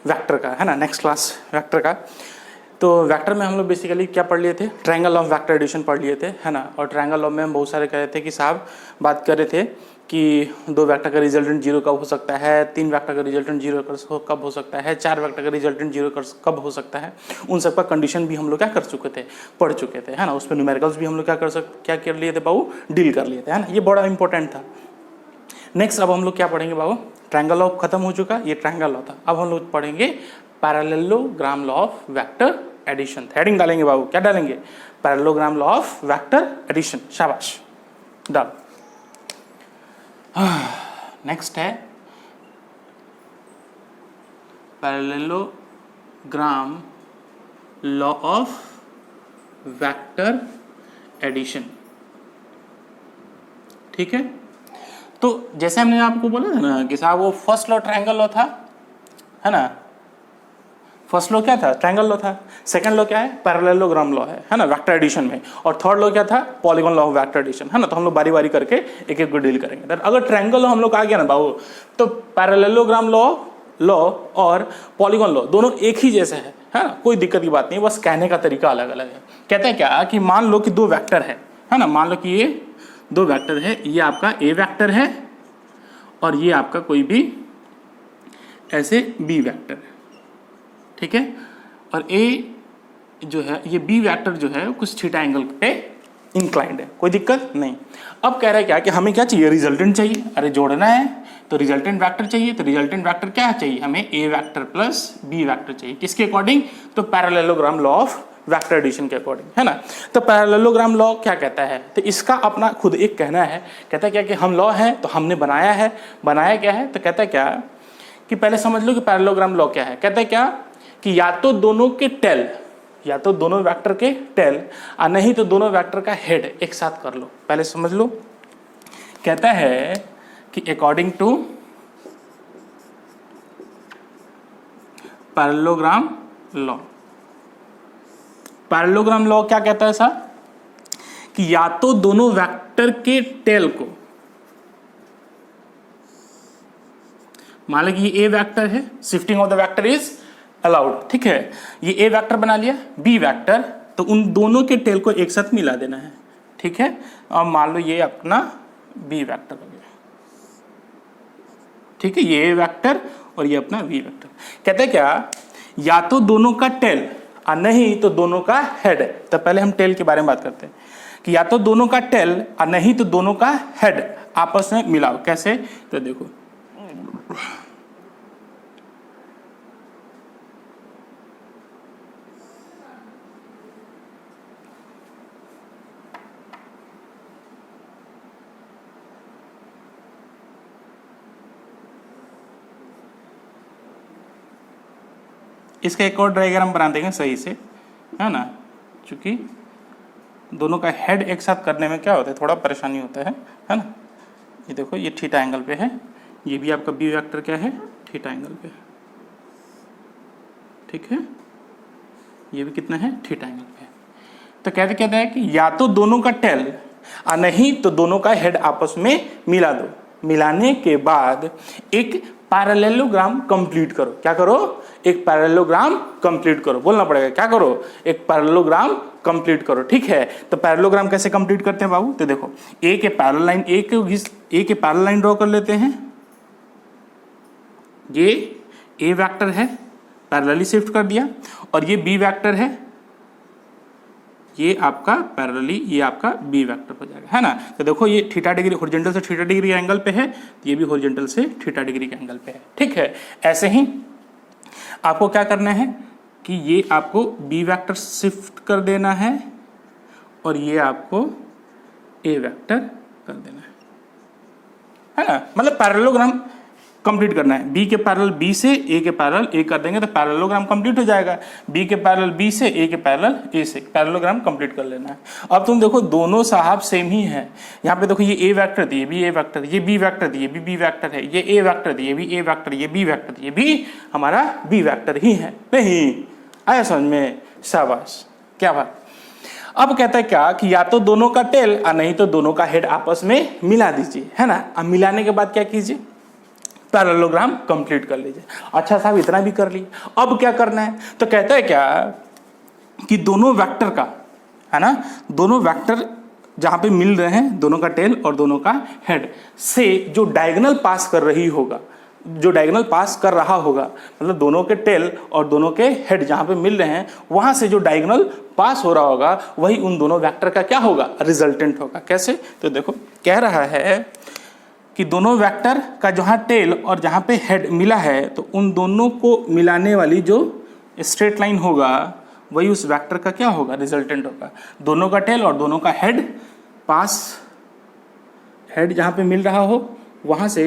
Vector का, है ना, नेक्स्ट क्लास वेक्टर का। तो वेक्टर में हम लोग बेसिकली क्या पढ़ लिए थे, ट्रायंगल ऑफ वेक्टर एडिशन पढ़ लिए थे, है ना। और ट्रायंगल ऑफ में हम बहुत सारे कह रहे थे कि साहब बात कर रहे थे कि 2 वेक्टर का रिजल्टेंट 0 कब हो सकता है, 3 वेक्टर का रिजल्टेंट 0 कब हो सकता है, 4 वेक्टर का रिजल्टेंट 0 कब हो सकता है। उन सब का कंडीशन भी हम लोग क्या कर चुके थे, पढ़ चुके थे, है ना। उस पर न्यूमेरिकल्स भी हम लोग क्या कर लिए थे बाबू, डील कर लिए थे, है ना। ये बड़ा इंपॉर्टेंट था। नेक्स्ट अब हम लोग क्या पढ़ेंगे बाबू, ट्रायंगल ऑफ खत्म हो चुका, ये ट्रायंगल लॉ था। अब हम लोग पढ़ेंगे parallelogram law of vector addition. Heading डालेंगे बाबू, क्या डालेंगे, parallelogram law of vector addition. शाबाश, डाल। नेक्स्ट है parallelogram law of vector addition, ठीक है। तो जैसे हमने आपको बोला था ना कि साहब वो फर्स्ट लॉ ट्रायंगल लॉ था, है ना। फर्स्ट लॉ क्या था, ट्रायंगल लॉ था। सेकंड लॉ क्या है, पैरेललोग्राम लॉ है ना, वेक्टर एडिशन में। और थर्ड लॉ क्या था, polygon law of vector addition, है ना। तो हम लोग बारी बारी करके एक एक को डील करेंगे। अगर ट्रायंगल लॉ हम लोग आ गया ना बाबू, तो पैरेललोग्राम लॉ और पॉलीगॉन लॉ दोनों एक ही जैसे है ना, कोई दिक्कत की बात नहीं, बस कहने का तरीका अलग अलग है। कहते हैं क्या कि मान लो कि 2 वेक्टर है ना, मान लो कि ये 2 वेक्टर है, ये आपका ए वेक्टर है और ये आपका कोई भी ऐसे बी वेक्टर है, ठीक है। और ए जो है, ये बी वेक्टर जो है कुछ थीटा एंगल पे इंक्लाइंड है, कोई दिक्कत नहीं। अब कह रहा है क्या कि हमें क्या चाहिए, रिजल्टेंट चाहिए। अरे जोड़ना है तो रिजल्टेंट वेक्टर चाहिए। तो रिजल्टेंट वेक्टर क्या चाहिए हमें, A vector plus B vector चाहिए। किसके अकॉर्डिंग, तो parallelogram law of vector addition के अकॉर्डिंग, है ना। तो पैरेललोग्राम लॉ क्या कहता है, तो इसका अपना खुद एक कहना है। कहता है क्या कि हम लॉ है तो हमने बनाया है, बनाया क्या है, तो कहता है क्या कि पहले समझ लो कि पैरेललोग्राम लॉ क्या है। कहता है क्या कि या तो दोनों के टेल, या तो दोनों वेक्टर के टेल और नहीं तो दोनों वेक्टर का हेड एक साथ कर लो। पहले समझ लो, कहता है कि according to parallelogram law, parallelogram law क्या कहता है सर, कि या तो दोनों वेक्टर के टेल को, मान लो कि ये ए वेक्टर है, shifting of the vector is allowed, ठीक है। ये ए वेक्टर बना लिया, बी वेक्टर, तो उन दोनों के टेल को एक साथ मिला देना है, ठीक है। और मान लो ये अपना बी वेक्टर हो गया, ठीक है। ये ए वेक्टर और ये अपना बी वेक्टर। कहते हैं क्या, या तो दोनों का टेल और नहीं तो दोनों का हेड। तो पहले हम टेल के बारे में बात करते हैं कि या तो दोनों का टेल और नहीं तो दोनों का हेड आपस में मिलाओ। कैसे, तो देखो इसका एक और डायग्राम बना देंगे सही से, है ना। क्योंकि दोनों का हेड एक साथ करने में क्या होता है, थोड़ा परेशानी होता है ना। ये देखो ये थीटा एंगल पे है, ये भी आपका बी वेक्टर क्या है, थीटा एंगल पे, ठीक है। ये भी कितना है, थीटा एंगल पे। तो कहते हैं कि या तो दोनों का टेल और नहीं तो दोनों का हेड आपस में मिला दो। मिलाने के बाद एक पैरेललोग्राम कंप्लीट करो। क्या करो, एक पैरेललोग्राम कंप्लीट करो। बोलना पड़ेगा, क्या करो, एक पैरेललोग्राम कंप्लीट करो, ठीक है। तो पैरेललोग्राम कैसे कंप्लीट करते हैं बाबू, तो देखो ए के पैरेलल लाइन, ए के पैरेलल लाइन ड्रॉ कर लेते हैं। ये ए वेक्टर है, पैरेलली शिफ्ट कर दिया, और ये बी वेक्टर है, ये आपका पैरेलली, ये आपका बी वेक्टर हो जाएगा, है ना। तो देखो ये थीटा डिग्री, हॉरिजॉन्टल से थीटा डिग्री एंगल पे है, ये भी हॉरिजॉन्टल से थीटा डिग्री के एंगल पे है, ठीक है। ऐसे ही आपको क्या करना है कि ये आपको बी वेक्टर शिफ्ट कर देना है और ये आपको ए वेक्टर कर देना है ना। मतलब पैरेललोग्राम कंप्लीट करना है। बी के पैरेलल बी से ए के पैरेलल ए कर देंगे तो पैरेललोग्राम कंप्लीट हो जाएगा। बी के पैरेलल बी से ए के पैरेलल ए से पैरेललोग्राम कंप्लीट कर लेना है। अब तुम देखो दोनों साहब सेम ही है। यहाँ पे देखो ये ए वेक्टर थी, ये भी ए वेक्टर, ये बी वेक्टर थी, ये भी बी वेक्टर है, ये ए वेक्टर थी, ये भी ए वेक्टर, ये बी वेक्टर थी, ये भी हमारा बी वेक्टर ही है। नहीं आया समझ में, शाबाश, क्या बात। अब कहता है क्या कि या तो दोनों का टेल और नहीं तो दोनों का हेड आपस में मिला दीजिए, है ना। अब मिलाने के बाद क्या कीजिए, पैरेललोग्राम कंप्लीट कर लीजिए। अच्छा साहब इतना भी कर लिए, अब क्या करना है? तो कहता है क्या कि दोनों वेक्टर का, है ना, दोनों वेक्टर जहां पे मिल रहे हैं, दोनों का टेल और दोनों का हेड से जो डायगोनल पास कर रही होगा, जो डायगोनल पास कर रहा होगा, मतलब दोनों के टेल और दोनों के हेड जहां पे मिल रहे हैं वहां से जो डायगोनल पास हो रहा होगा वही उन दोनों वेक्टर का क्या होगा? रिजल्टेंट होगा। कैसे? तो देखो कह रहा है कि दोनों वेक्टर का जहां टेल और जहां पे हेड मिला है तो उन दोनों को मिलाने वाली जो स्ट्रेट लाइन होगा वही उस वेक्टर का क्या होगा? रिजल्टेंट होगा। दोनों का टेल और दोनों का हेड पास, हेड जहां पे मिल रहा हो वहां से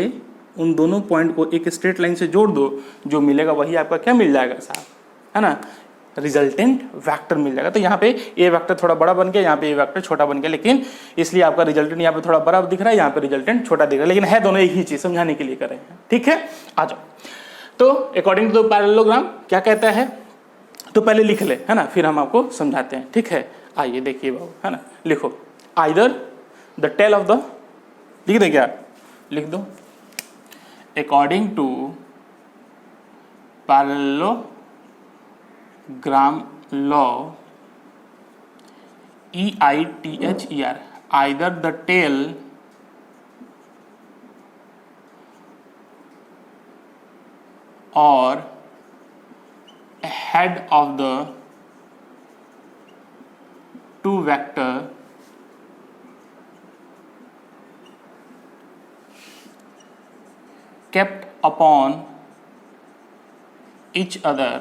उन दोनों पॉइंट को एक स्ट्रेट लाइन से जोड़ दो, जो मिलेगा वही आपका क्या मिल जाएगा साहब? है ना, रिजल्टेंट वेक्टर मिल जाएगा। तो यहाँ पे ए वेक्टर थोड़ा बड़ा बन गया, यहाँ पे ए वेक्टर छोटा बन गया, लेकिन इसलिए आपका रिजल्टेंट यहाँ पे थोड़ा बड़ा दिख रहा है, यहाँ पे रिजल्टेंट छोटा दिख रहा है, लेकिन है दोनों एक ही चीज, समझाने के लिए कर रहे हैं। ठीक है, आ जाओ। तो अकॉर्डिंग टू पैरेललोग्राम क्या कहता है, तो पहले लिख ले, है ना, फिर हम आपको समझाते हैं। ठीक है, आइए देखिए बाबू, है ना, लिखो either the tail of the, लिख दे क्या, लिख दो according to parallelogram law, EITHER, either the tail or head of the two vector kept upon each other,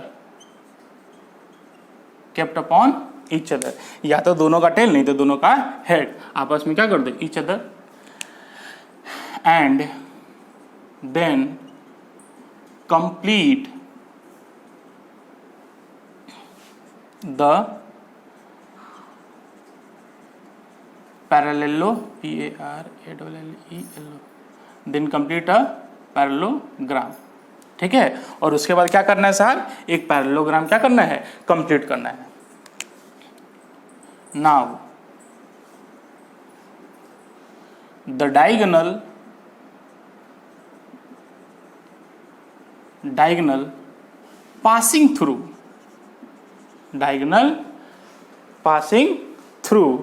kept upon each other, या तो दोनों का टेल नहीं तो दोनों का हेड आपस में क्या कर दे? each other, and then complete the parallelo, then complete a parallelogram. ठीक है, और उसके बाद क्या करना है साहब? एक पैरेललोग्राम क्या करना है? कंप्लीट करना है। Now the diagonal passing through, diagonal passing through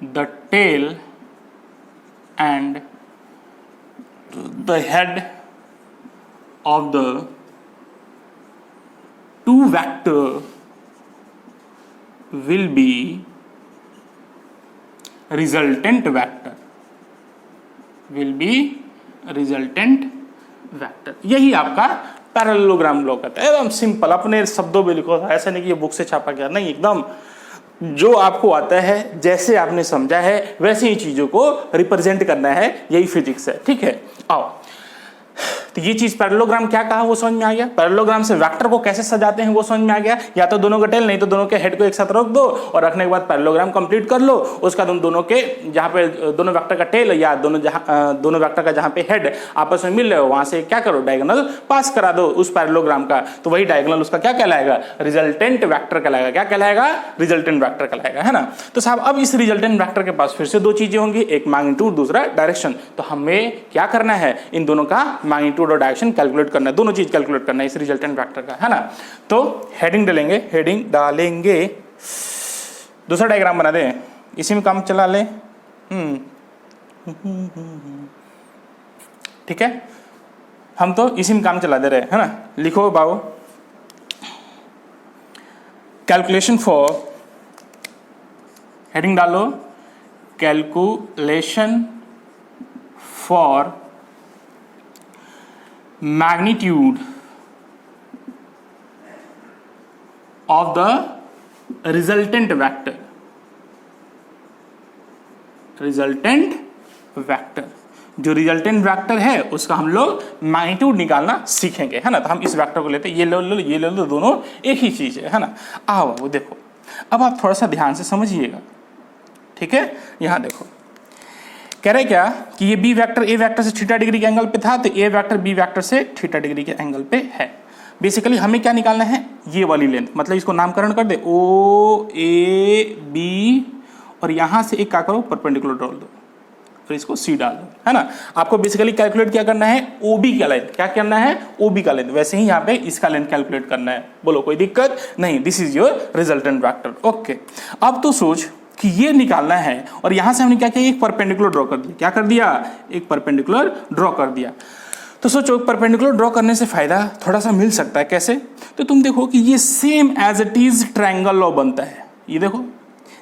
the tail and the head of the two vector will be resultant vector, will be resultant vector। यही आपका पैरेललोग्राम लॉ कहता है। एकदम सिंपल, अपने शब्दों में लिखो, ऐसा नहीं कि ये बुक से छापा गया, नहीं, एकदम जो आपको आता है, जैसे आपने समझा है वैसे ही चीजों को रिप्रेजेंट करना है, यही फिजिक्स है। ठीक है, आओ, तो ये चीज पैरेललोग्राम क्या कहा वो समझ में आ गया। पैरेललोग्राम से वेक्टर को कैसे सजाते हैं वो समझ में आ गया। या तो दोनों का टेल नहीं तो दोनों के हेड को एक साथ रख दो, और रखने के बाद पैरेललोग्राम कंप्लीट कर लो। उसका दोनों के जहां पे दोनों वेक्टर का टेल या दोनों वेक्टर का जहां पे हेड आपस में मिल रहे हो वहां से क्या करो? डायगोनल पास करा दो उस पैरेललोग्राम का, तो वही डायगोनल उसका क्या कहलाएगा? रिजल्टेंट वेक्टर कहलाएगा। क्या कहलाएगा? रिजल्टेंट वेक्टर कहलाएगा, है ना। तो साहब अब इस रिजल्टेंट वेक्टर के पास फिर से दो चीजें होंगी, एक मैग्नीट्यूड, दूसरा डायरेक्शन। तो हमें क्या करना है? इन दोनों का मैग्नीट्यूड और डायरेक्शन कैलकुलेट करना है, दोनों चीज कैलकुलेट करना है इस रिजल्टेंट वेक्टर का, है ना। तो हेडिंग डालेंगे, दूसरा डायग्राम बना दें, इसी में काम चला ले। ठीक है, हम तो इसी में काम चला दे रहे हैं, है ना। लिखो बाबू, कैलकुलेशन फॉर, हेडिंग डालो calculation for magnitude of the resultant vector, resultant vector, जो रिजल्टेंट वेक्टर है उसका हम लोग मैग्नीट्यूड निकालना सीखेंगे, है ना। तो हम इस वेक्टर को लेते हैं, ये ले लो ये ले लो, दोनों एक ही चीज है ना। आओ वो देखो, अब आप थोड़ा सा ध्यान से समझिएगा। ठीक है, यहां देखो कह रहे क्या कि ये बी वेक्टर ए वेक्टर से थीटा डिग्री के एंगल पे था, तो ए वेक्टर बी वेक्टर से थीटा डिग्री के एंगल पे है। बेसिकली हमें क्या निकालना है? ये वाली लेंथ, मतलब इसको नामकरण कर दे, ओ ए बी और यहाँ से एक क्या करो, परपेंडिकुलर डाल दो और इसको सी डाल दो, है ना। आपको बेसिकली कैलकुलेट क्या करना है, ओबी का लेंथ, क्या करना है, ओबी का लेंथ। वैसे ही यहाँ पे इसका लेंथ कैलकुलेट करना है। बोलो कोई दिक्कत नहीं, this is your resultant vector. Okay, अब तो सोच कि ये निकालना है और यहाँ से हमने क्या किया, एक परपेंडिकुलर ड्रॉ कर दिया। क्या कर दिया, एक परपेंडिकुलर ड्रॉ कर दिया। तो सोचो परपेंडिकुलर ड्रॉ करने से फायदा थोड़ा सा मिल सकता है। कैसे, तो तुम देखो कि ये same as it is triangle law बनता है। ये देखो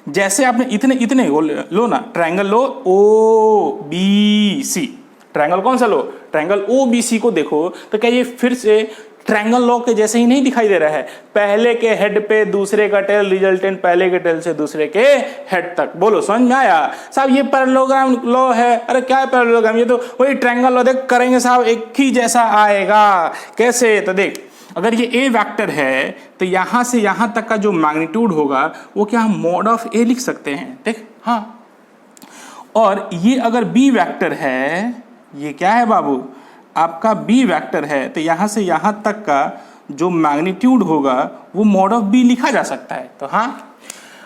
जैसे आपने इतने इतने लो ना, ट्रायंगल लो ओ बी सी, ट्रायंगल कौन सा लो, ट्रायंगल ओ बी सी को देखो तो क्या ये फिर से ट्रायंगल लॉ के जैसे ही नहीं दिखाई दे रहा है। पहले के हेड पे दूसरे का टेल, रिजल्टेंट पहले के टेल से दूसरे के हेड तक। बोलो समझ में आया साहब, ये पैरेललोग्राम लॉ है। अरे क्या है पैरेललोग्राम, ये तो वही ट्रायंगल लॉ देख करेंगे साहब, एक ही जैसा आएगा। कैसे, तो देख अगर ये ए वेक्टर है तो यहां से यहां तक का जो मैग्नीट्यूड होगा वो क्या हम मॉड ऑफ ए लिख सकते हैं, देख हाँ। और ये अगर बी वेक्टर है, ये क्या है बाबू, आपका बी वेक्टर है, तो यहां से यहां तक का जो मैग्नीट्यूड होगा वो मॉड ऑफ बी लिखा जा सकता है। तो हाँ,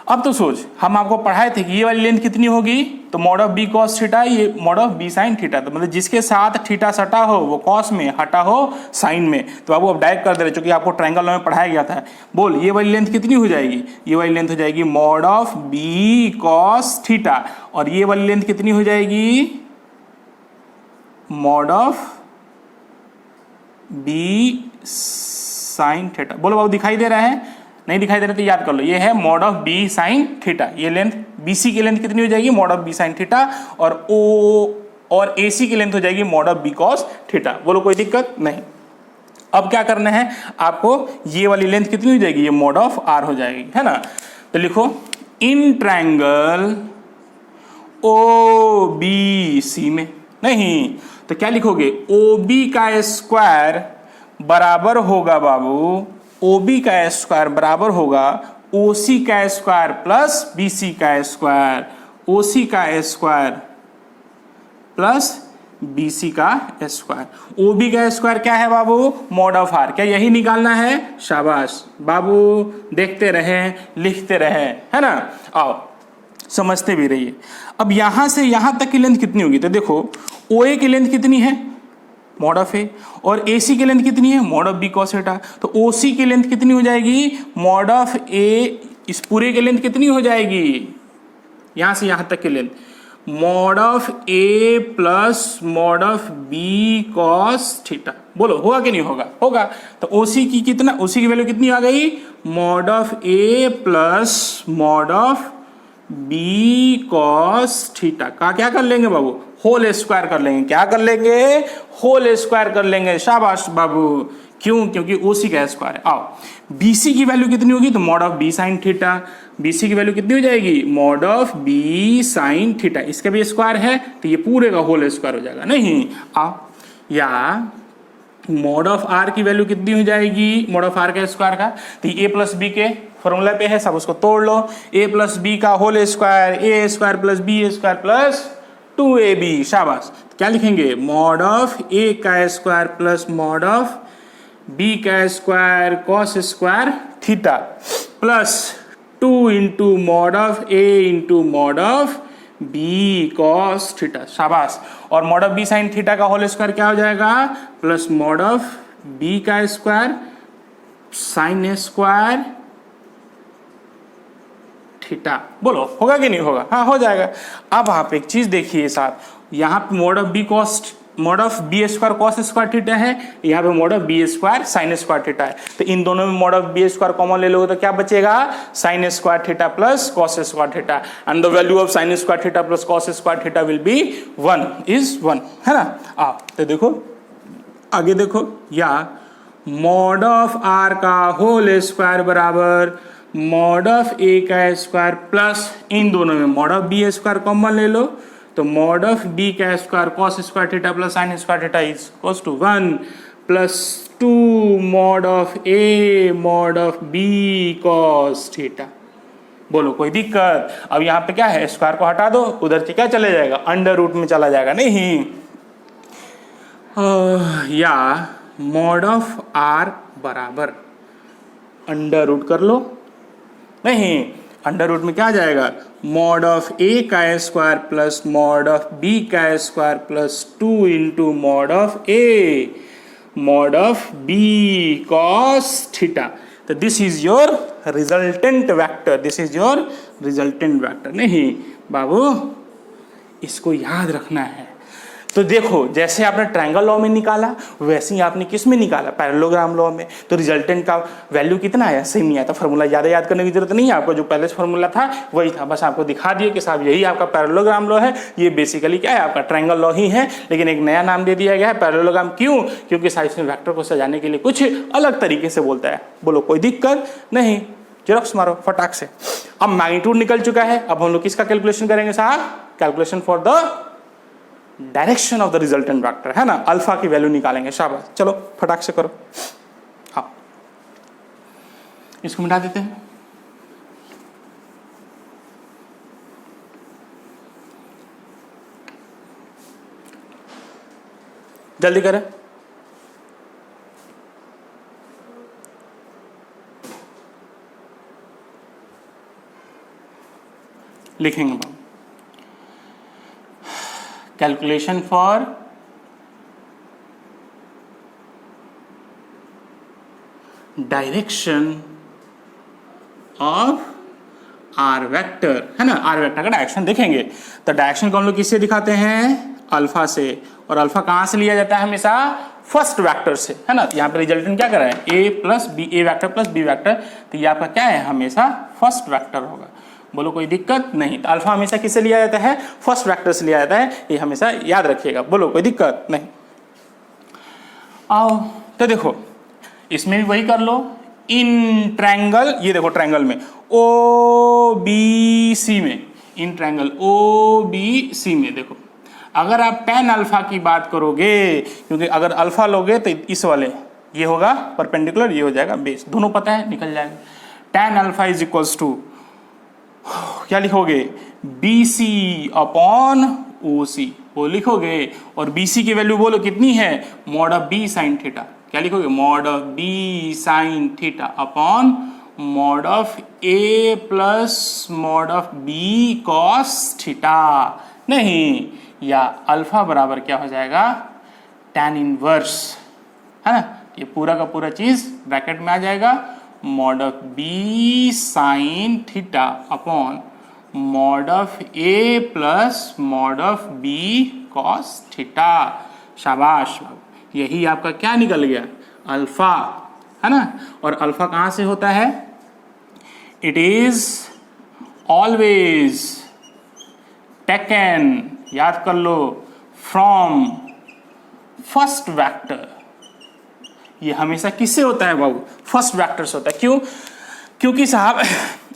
अब तो सोच हम आपको पढ़ाए थे कि ये वाली लेंथ कितनी होगी, तो mod of B cos theta, ये mod of B sine theta. तो मतलब जिसके साथ थीटा सटा हो वो कॉस में, हटा हो साइन में। तो बाबू अब डायरेक्ट कर दे रहे, चूंकि आपको ट्रायंगल में पढ़ाया गया था। बोल ये वाली लेंथ कितनी हो जाएगी, ये वाली लेंथ हो जाएगी mod of B cos theta, और ये वाली लेंथ कितनी हो जाएगी, mod of B sine theta. बोलो बाबू दिखाई दे रहा है, नहीं दिखाई दे रहा तो याद कर लो, ये है mod of B sine theta. ये लेंथ बीसी की लेंथ कितनी हो जाएगी, mod of B sine theta, और ओ और एसी की लेंथ हो जाएगी mod of B cos theta. बोलो कोई दिक्कत नहीं। अब क्या करना है आपको, ये वाली लेंथ कितनी हो जाएगी, ये मॉड ऑफ आर हो जाएगी, है ना। तो लिखो in triangle O B C में, नहीं तो क्या लिखोगे, ओ बी का स्क्वायर बराबर होगा बाबू, OB का स्क्वायर बराबर होगा OC का स्क्वायर प्लस BC का स्क्वायर, OC का स्क्वायर प्लस BC का स्क्वायर। OB का स्क्वायर क्या है बाबू, मॉड ऑफ आर। क्या यही निकालना है, शाबाश बाबू, देखते रहें लिखते रहें, है ना। आओ समझते भी रहिए। अब यहां से यहां तक की लेंथ कितनी होगी, तो देखो OA की लेंथ कितनी है, मॉड ऑफ ए, और AC की लेंथ कितनी है, mod of B cos theta. तो OC की लेंथ कितनी हो जाएगी, मॉड ऑफ ए, इस पूरे की लेंथ कितनी हो जाएगी, यहां से यहां तक की length mod of A plus mod of B cos theta. बोलो होगा कि नहीं होगा, होगा। तो OC की कितना, OC की वैल्यू कितनी आ गई, mod of A plus mod of B cos theta का क्या कर लेंगे बाबू, होल स्क्वायर कर लेंगे। क्या कर लेंगे, होल स्क्वायर कर लेंगे। शाबाश बाबू, क्यों, क्योंकि OC का स्क्वायर है। आओ BC की वैल्यू कितनी होगी, तो mod of B sine theta. BC की वैल्यू कितनी हो जाएगी, mod of B sine theta. इसका भी स्क्वायर है तो ये पूरे का होल स्क्वायर हो जाएगा। नहीं आओ, या मॉड ऑफ आर की वैल्यू कितनी हो जाएगी, मॉड ऑफ आर का स्क्वायर का, तो ए प्लस बी के फॉर्मूला पे है, सब उसको तोड़ लो। ए प्लस बी का whole square, a square plus b square plus 2ab। शाबाश, क्या लिखेंगे, मॉड ऑफ ए का square plus mod of B का square cos square theta plus 2 into mod of a into mod of B cos theta. शाबाश, और mod of B sine theta का whole square क्या हो जाएगा, प्लस मॉड ऑफ बी का square sine square theta. बोलो होगा कि नहीं होगा, हाँ हो जाएगा। अब आप एक चीज देखिए साहब, यहाँ पे mod of B cos, mod of B square cos square theta है, यहाँ पे mod of B square sine square theta है। तो इन दोनों में mod of B square common ले लोगे तो क्या बचेगा, sine square theta plus cos square theta, and the value of sine square theta plus cos square theta will be 1 is 1, है ना। आप तो देखो आगे देखो, या मॉड ऑफ आर का होल स्क्वायर बराबर मॉड ऑफ ए का स्क्वायर प्लस इन दोनों में mod of B square common ले लो, तो मॉड ऑफ बी का square cos square theta plus sine square theta is equals to 1 plus 2 mod of A mod of B cos theta. बोलो कोई दिक्कत। अब यहाँ पे क्या है, स्क्वायर को हटा दो, उधर से क्या चले जाएगा, अंडर रूट में चला जाएगा। नहीं, या मॉड ऑफ आर बराबर अंडर रूट कर लो, नहीं अंडर रूट में क्या आ जाएगा, मॉड ऑफ ए का square plus mod of B का square plus 2 into mod of A mod of B cos theta. तो this is your resultant vector, this is your resultant vector. नहीं बाबू, इसको याद रखना है। तो देखो, जैसे आपने ट्रायंगल लॉ में निकाला वैसे ही आपने किस में निकाला, पैरेललोग्राम लॉ में। तो रिजल्टेंट का वैल्यू कितना आया, सेम ही आया। तो फॉर्मूला ज़्यादा याद करने की जरूरत नहीं है, आपको जो पहले से फॉर्मूला था वही था, बस आपको दिखा दिए कि साहब यही आपका पैरेललोग्राम लॉ है। ये बेसिकली क्या है, आपका ट्रायंगल लॉ ही है, लेकिन एक नया नाम दे दिया गया है पैरेललोग्राम। क्यों? क्योंकि साइंस में वेक्टर को सजाने के लिए कुछ अलग तरीके से बोलता है। बोलो कोई दिक्कत नहीं, जेरॉक्स मारो फटाक से। अब मैग्नीट्यूड निकल चुका है, अब हम लोग किसका कैलकुलेशन करेंगे साहब, calculation for the direction of the resultant vector, है ना, अल्फा की वैल्यू निकालेंगे। शाबाश, चलो फटाक से करो। हाँ, इसको मिटा देते हैं। जल्दी करें। लिखेंगे बाबू, calculation for direction of R vector, है ना। आर वेक्टर का डायरेक्शन देखेंगे तो डायरेक्शन को हम लोग किससे दिखाते हैं, अल्फा से। और अल्फा कहां से लिया जाता है, हमेशा फर्स्ट वेक्टर से, है ना। यहाँ पे रिजल्टेंट क्या कर रहे हैं, ए plus B, A vector plus B vector. तो ये आपका क्या है, हमेशा फर्स्ट वेक्टर होगा। बोलो कोई दिक्कत नहीं। तो अल्फा हमेशा किससे लिया जाता है, फर्स्ट वेक्टर से लिया जाता है, ये हमेशा याद रखिएगा। बोलो कोई दिक्कत नहीं। आओ तो देखो, इसमें भी वही कर लो। इन ट्रायंगल, ये देखो ट्रायंगल में ओ बी सी में, in triangle O B C में देखो, अगर आप tan अल्फा की बात करोगे, क्योंकि अगर अल्फा लोगे तो इस वाले ये होगा परपेंडिकुलर, ये हो जाएगा बेस, दोनों पता है निकल जाएगा। tan alpha is equals to क्या लिखोगे, बी सी अपॉन ओ सी, वो लिखोगे। और बी सी की वैल्यू बोलो कितनी है, mod of B sine theta. क्या लिखोगे, mod of B sine theta upon mod of A plus mod of B cos theta. नहीं, या अल्फा बराबर क्या हो जाएगा, tan इनवर्स, है ना। ये पूरा का पूरा चीज ब्रैकेट में आ जाएगा, mod of B sine theta upon mod of A plus mod of B cos theta. शाबाश, यही आपका क्या निकल गया, अल्फा, है ना। और अल्फा कहां से होता है, इट इज ऑलवेज टेकन, याद कर लो, फ्रॉम फर्स्ट वेक्टर। ये हमेशा किससे होता है बाबू, फर्स्ट वेक्टर से होता है। क्यों? क्योंकि साहब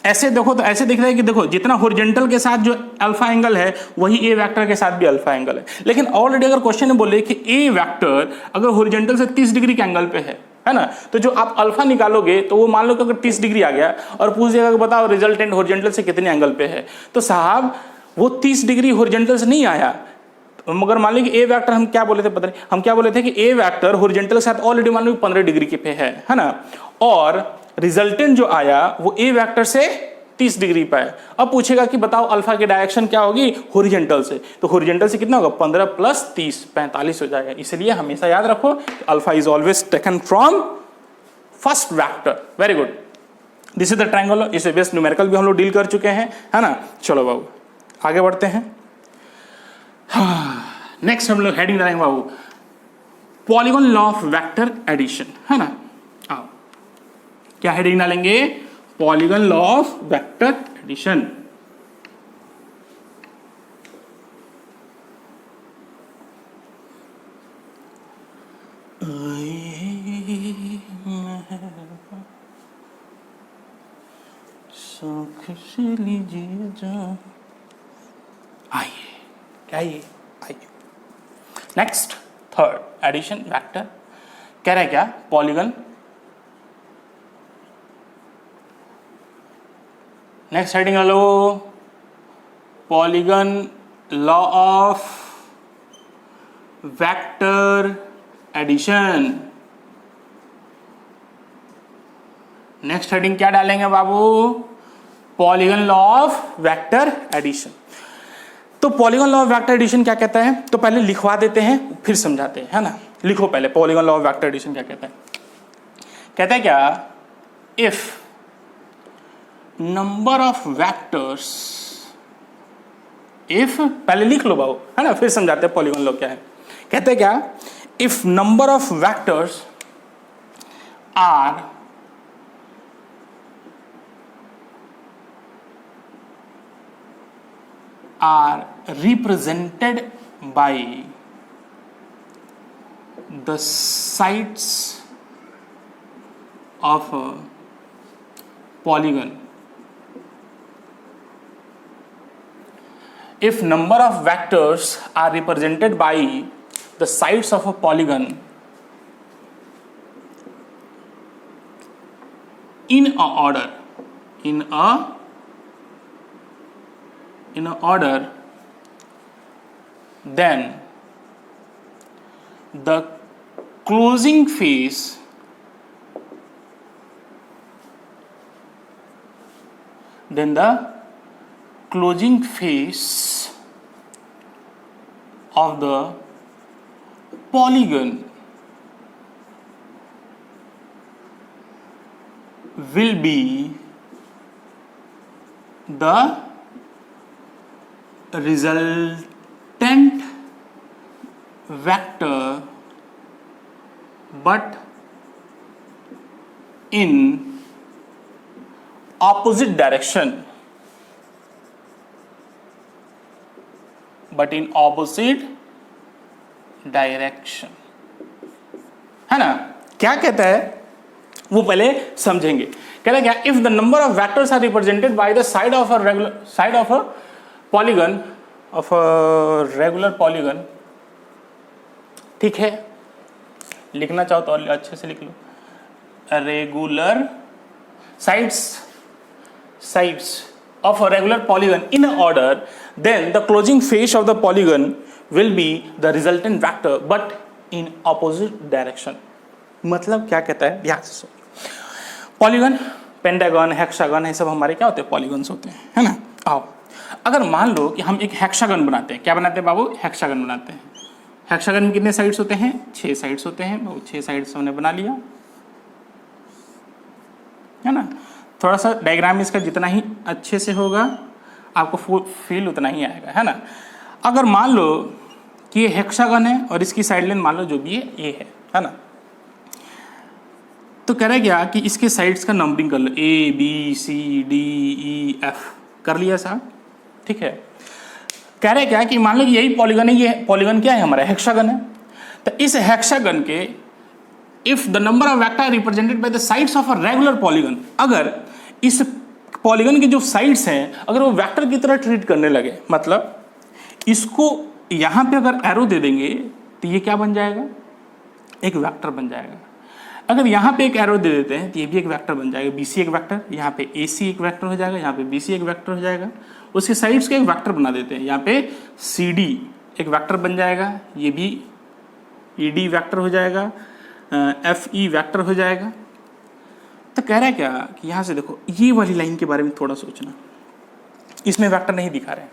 ऐसे देखो तो ऐसे दिख रहा है कि देखो जितना हॉरिजॉन्टल के साथ जो अल्फा एंगल है वही ए वेक्टर के साथ भी अल्फा एंगल है। लेकिन ऑलरेडी अगर क्वेश्चन में बोले कि ए वेक्टर अगर हॉरिजॉन्टल से 30 डिग्री के एंगल पे है ना, तो जो आप अल्फा निकालोगे तो वो मान लो कि अगर 30 डिग्री आ गया और पूछ देगा कि बताओ रिजल्टेंट हॉरिजॉन्टल से कितने एंगल पे है, तो साहब वो 30 डिग्री हॉरिजॉन्टल से नहीं आया। मगर मान लो कि ए वेक्टर हम क्या बोले थे, पता नहीं हम क्या बोले थे कि ए वेक्टर हॉरिजॉन्टल के साथ ऑलरेडी मान लो 15 डिग्री के पे है ना। और रिजल्टेंट जो आया वो ए वेक्टर से 30 डिग्री पे है। अब पूछेगा कि बताओ अल्फा की डायरेक्शन क्या होगी, हॉरिजॉन्टल से। तो हॉरिजॉन्टल से कितना होगा, 15 प्लस 30 45 हो जाएगा। इसलिए हमेशा याद रखो alpha is always taken from first vector. Very good, this is the triangle. इसे बेस्ट न्यूमेरिकल भी हम लोग डील कर चुके हैं, है ना। चलो बाबू आगे बढ़ते हैं। नेक्स्ट हम लोग हेडिंग डालेंगे बाबू, polygon law of vector addition, है ना। आओ क्या हेडिंग डालेंगे, polygon law of vector addition. लीजिए जा, आइए क्या, ये आइए। नेक्स्ट थर्ड एडिशन वेक्टर कह रहा है क्या, पॉलीगन। नेक्स्ट हेडिंग लो, polygon law of vector addition. Next heading क्या डालेंगे बाबू, polygon law of vector addition. तो polygon law of vector addition क्या कहता है, तो पहले लिखवा देते हैं फिर समझाते हैं, है ना। लिखो पहले polygon law of vector addition क्या कहता है। कहता है क्या, if number of vectors, if पहले लिख लो बाबू, है ना, फिर समझाते हैं पॉलीगन लॉ क्या है। कहते हैं क्या, if number of vectors are represented by the sides of a polygon, if number of vectors are represented by the sides of a polygon in a order, then the closing phase of the polygon will be the resultant vector but in opposite direction, है ना। क्या कहता है वो पहले समझेंगे। कहता है क्या, if the number of vectors are represented by the side of a polygon regular polygon, ठीक है, लिखना चाहो तो और अच्छे से लिख लो, regular sides of a regular polygon in order, then the closing face of the polygon will be the resultant vector but in opposite direction। मतलब क्या कहता है, ध्यान से सुनो। पॉलीगन, पेंटागन, हेक्सागन, ये सब हमारे क्या होते हैं, पॉलीगन्स होते हैं, है ना। आओ, अगर मान लो कि हम एक हेक्सागन बनाते हैं, क्या बनाते हैं बाबू, हेक्सागन बनाते हैं। हेक्सागन में कितने साइड्स होते हैं, 6 साइड्स होते हैं। वो 6 साइड्स हमने बना लिया, है ना। थोड़ा सा डायग्राम इसका जितना ही अच्छे से होगा आपको फील उतना ही आएगा, है ना। अगर मान लो कि ये हेक्सागन है और इसकी साइड लेंथ मान लो जो भी है ये है ना। तो कह रहा है क्या कि इसके साइड्स का नंबरिंग कर लो, ABCDEF कर लिया साहब, ठीक है। कह रहे क्या कि मान लो कि यही पॉलीगन है, ये पॉलीगन क्या है हमारा, हेक्सागन है। तो इस हेक्सागन के if the number of vector represented by the sides of a regular polygon, अगर इस पॉलीगन के जो साइड्स हैं अगर वो वेक्टर की तरह ट्रीट करने लगे, मतलब इसको यहाँ पे अगर एरो दे देंगे तो ये क्या बन जाएगा, एक वेक्टर बन जाएगा। अगर यहाँ पे एक एरो दे देते हैं तो ये भी एक वेक्टर बन जाएगा, BC एक वेक्टर, यहाँ पे AC एक वेक्टर हो जाएगा, यहाँ पे BC एक वेक्टर हो जाएगा। उसके साइड्स का एक वेक्टर बना देते हैं, यहाँ पे CD एक वेक्टर बन जाएगा, ये भी ED वेक्टर हो जाएगा, FE वेक्टर हो जाएगा। तो कह रहा है क्या कि यहाँ से देखो ये वाली लाइन के बारे में थोड़ा सोचना, इसमें वेक्टर नहीं दिखा रहे हैं।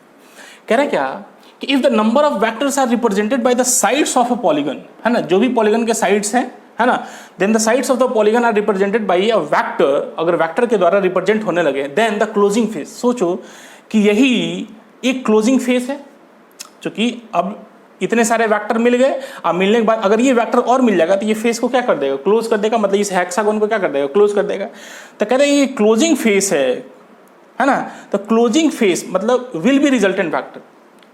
कह रहा है क्या कि if the number of vectors are represented by the sides of a polygon, है ना, जो भी पॉलीगन के साइड्स हैं, है ना, then the sides of the polygon are represented by a vector, अगर वेक्टर के द्वारा रिप्रेजेंट होने लगे, देन द क्लोजिंग फेस, सोचो कि यही एक क्लोजिंग फेस है, क्योंकि अब इतने सारे वेक्टर मिल गए। अब मिलने के बाद अगर ये वेक्टर और मिल जाएगा तो ये फेस को क्या कर देगा, क्लोज कर देगा, मतलब इस हेक्सागन को क्या कर देगा, क्लोज कर देगा। तो कहते हैं ये क्लोजिंग फेस है ना। तो क्लोजिंग फेस मतलब will be resultant vector,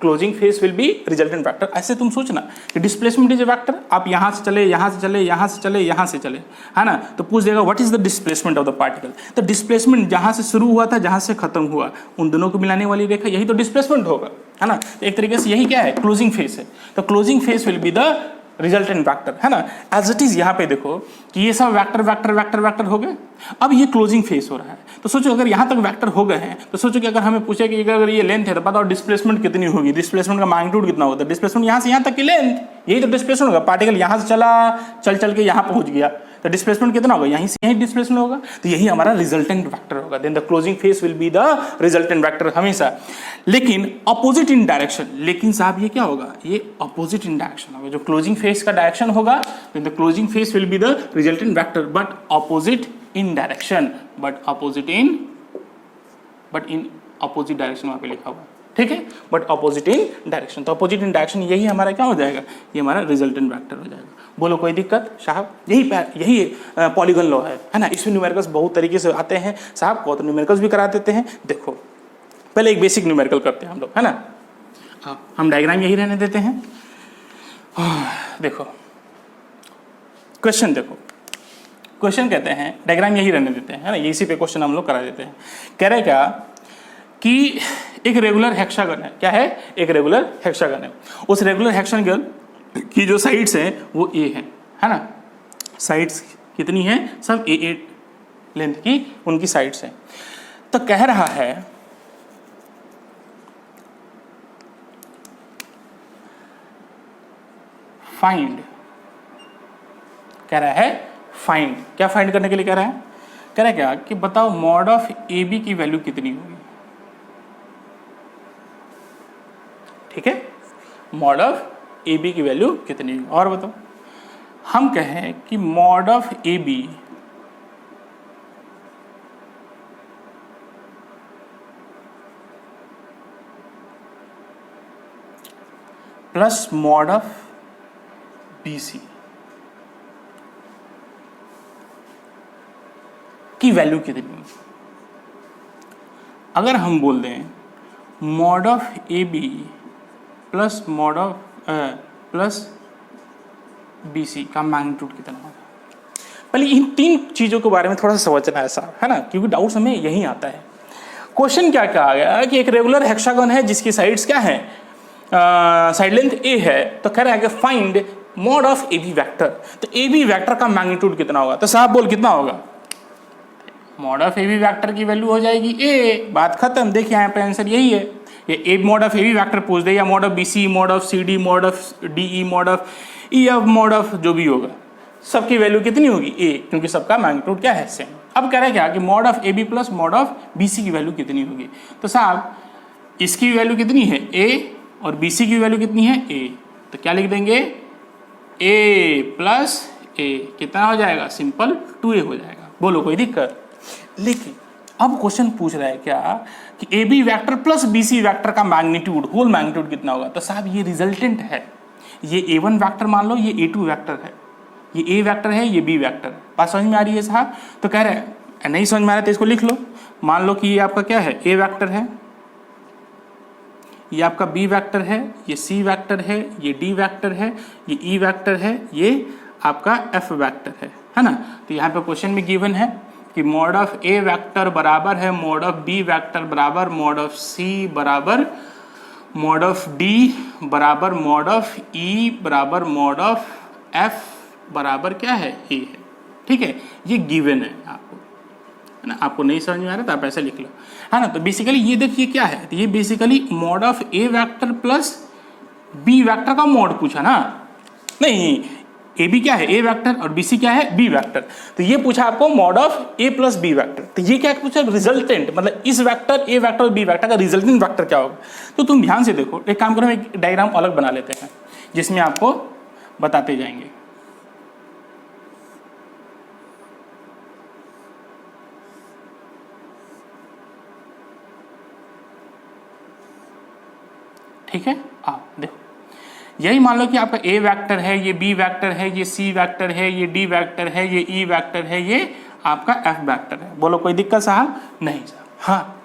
closing face will B resultant vector. ऐसे तुम सोचना कि डिस्प्लेसमेंट इज ए वेक्टर, आप यहाँ से चले, यहाँ से चले, यहाँ से चले, यहाँ से चले, है ना, तो पूछ देगा what is the displacement of the particle. तो डिस्प्लेसमेंट जहाँ से शुरू हुआ था, जहाँ से खत्म हुआ, उन दोनों को मिलाने वाली रेखा, यही तो डिस्प्लेसमेंट होगा, है ना। तो एक तरीके से यही क्या है, क्लोजिंग फेस है। तो closing face will be the resultant vector, है ना। एज इट इज यहाँ पे देखो कि ये सब वेक्टर वेक्टर वेक्टर वेक्टर हो गए। अब ये क्लोजिंग फेस हो रहा है, तो सोचो अगर यहाँ तक वेक्टर हो गए हैं तो सोचो कि अगर हमें पूछे कि अगर ये लेंथ है तो बताओ डिस्प्लेसमेंट कितनी होगी, डिस्प्लेसमेंट का मैग्नीट्यूड कितना होता है। डिस्प्लेसमेंट यहाँ से यहाँ तक की लेंथ, यही तो डिस्प्लेसमेंट होगा। पार्टिकल यहाँ से चला, चल चल के यहाँ पहुँच गया, तो डिस्प्लेसमेंट कितना होगा, यहीं से यहीं डिस्प्लेसमेंट होगा, तो यही हमारा रिजल्टेंट वेक्टर होगा। Then the closing face will be the resultant vector हमेशा। लेकिन अपोजिट इन डायरेक्शन, लेकिन साहब ये क्या होगा, ये अपोजिट इन डायरेक्शन होगा। जो क्लोजिंग फेस का डायरेक्शन होगा, then the closing face will be the resultant vector, but opposite in direction, but in opposite direction वहां पे लिखा हुआ, ठीक है, बट अपोजिट इन डायरेक्शन। तो अपोजिट इन डायरेक्शन यही हमारा क्या हो जाएगा, ये हमारा रिजल्टेंट वेक्टर हो जाएगा। बोलो कोई दिक्कत साहब, यही पॉलीगन लॉ है ना। इसमें न्यूमेरिकल्स बहुत तरीके से आते हैं साहब, बहुत न्यूमेरिकल्स भी करा देते हैं। देखो पहले एक बेसिक न्यूमेरिकल करते हैं हम लोग, है ना। हम डायग्राम यही रहने देते हैं। देखो क्वेश्चन, देखो क्वेश्चन कहते हैं, डायग्राम यही रहने देते हैं, है ना, इसी पे क्वेश्चन हम लोग करा देते हैं। कह रहे क्या कि एक रेगुलर हेक्सागन है, क्या है, एक रेगुलर हेक्सागन है। उस रेगुलर हेक्सागन की जो साइड्स हैं वो ए है ना। साइड्स कितनी हैं, सब ए लेंथ की उनकी साइड्स हैं। तो कह रहा है फाइंड, कह रहा है फाइंड, क्या फाइंड करने के लिए कह रहा है, कह रहा है क्या कि बताओ मॉड ऑफ ए बी की वैल्यू कितनी होगी, ठीक है, मॉड ऑफ ए बी की वैल्यू कितनी होगी। और बताओ हम कहें कि mod of A B plus mod of B C की वैल्यू कितनी होगी। अगर हम बोल दें mod of A B plus mod of plus B C का मैग्नीट्यूड कितना होगा। पहले इन तीन चीज़ों के बारे में थोड़ा सा समझना है साहब, है ना, क्योंकि डाउट्स हमें यही आता है। क्वेश्चन क्या कहा गया कि एक रेगुलर हेक्सागन है जिसकी साइड्स क्या है, साइड लेंथ ए है, तो कह रहा है कि find mod of A B vector. तो ए बी वैक्टर का मैग्नीट्यूड कितना होगा, तो साहब बोल कितना होगा, mod of A B vector की वैल्यू हो जाएगी ए, बात खत्म। देखिए यहाँ पे आंसर यही है, ये A mod of A B vector पूछ दे, या mod of B C, mod of C D, mod of D E, mod of E of, mod of जो भी होगा, सबकी वैल्यू कितनी होगी ए, क्योंकि सबका मैग्नीट्यूड क्या है, सेम। अब कह रहे हैं क्या कि mod of A B plus mod of B C की वैल्यू कितनी होगी। तो साहब इसकी वैल्यू कितनी है ए, और बी सी की वैल्यू कितनी है ए, तो क्या लिख देंगे ए प्लस ए, कितना हो जाएगा, सिंपल 2a हो जाएगा। बोलो कोई दिक्कत। लेकिन अब क्वेश्चन पूछ रहा है क्या कि A B vector plus B C vector का मैग्नीट्यूड, होल मैग्नीट्यूड कितना होगा। तो साहब ये रिजल्टेंट है, ये A1 वैक्टर मान लो, ये A2 वैक्टर है, ये A वैक्टर है, ये B वैक्टर। बात समझ में आ रही है साहब। तो कह रहे हैं नहीं समझ में आ रहा तो इसको लिख लो। मान लो कि ये आपका क्या है, A वैक्टर है, ये आपका B वैक्टर है, ये C वैक्टर है, ये D वैक्टर है, ये E वैक्टर है, ये आपका F वैक्टर है ना। तो यहाँ पे क्वेश्चन में गिवन है कि मॉड ऑफ ए वैक्टर बराबर है मॉड ऑफ बी वैक्टर बराबर मॉड ऑफ सी बराबर मॉड ऑफ डी बराबर मॉड ऑफ ई बराबर मॉड ऑफ एफ बराबर क्या है, ए है, ठीक है। ये गिवन है आपको, है ना। आपको नहीं समझ में आ रहा तो आप ऐसे लिख लो, है ना। तो बेसिकली ये देखिए क्या है, तो ये basically mod of A vector plus B vector का मॉड पूछा ना, नहीं ए बी क्या है, ए वेक्टर, और बी सी क्या है, बी वेक्टर। तो ये पूछा आपको mod of A plus B vector. तो ये क्या पूछा, रिजल्टेंट, मतलब इस वेक्टर ए वेक्टर और बी वेक्टर का रिजल्टेंट वेक्टर क्या होगा। तो तुम ध्यान से देखो, एक काम करो, हम एक डायग्राम अलग बना लेते हैं जिसमें आपको बताते जाएंगे। ठीक है, देखो यही मान लो कि आपका ए वेक्टर है, ये बी वेक्टर है, ये सी वेक्टर है, ये डी वेक्टर है, ये ई वेक्टर है, ये आपका एफ वेक्टर है। बोलो कोई दिक्कत साहब, नहीं साहब। हाँ,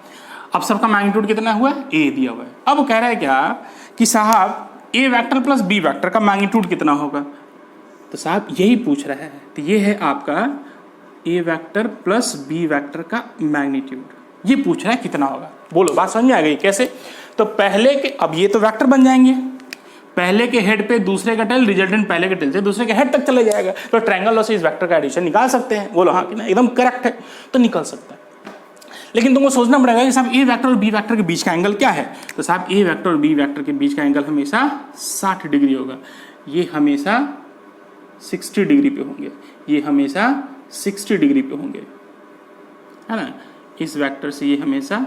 अब सबका मैग्नीट्यूड कितना हुआ है, ए दिया हुआ है। अब कह रहा है क्या कि साहब ए वेक्टर प्लस बी वेक्टर का मैग्नीट्यूड कितना होगा। तो साहब यही पूछ रहा है। तो ये है आपका ए वेक्टर प्लस बी वेक्टर का मैग्नीट्यूड, ये पूछ रहा है कितना होगा। बोलो बात समझ में आ गई कैसे। तो पहले के, अब ये तो वेक्टर बन जाएंगे, पहले के हेड पे दूसरे का टेल, रिजल्टेंट पहले के टेल से दूसरे के हेड तक चले जाएगा। तो ट्रायंगल लॉ से इस वेक्टर का एडिशन निकाल सकते हैं। बोलो हाँ कि ना, एकदम करेक्ट है, तो निकल सकता है। लेकिन तुमको सोचना पड़ेगा कि साहब ए वेक्टर और बी वेक्टर के बीच का एंगल क्या है। तो साहब ए वेक्टर और बी वेक्टर के बीच का एंगल हमेशा 60 डिग्री होगा। ये हमेशा 60 डिग्री पे होंगे, ये हमेशा 60 डिग्री पे होंगे, है ना। इस वेक्टर से ये हमेशा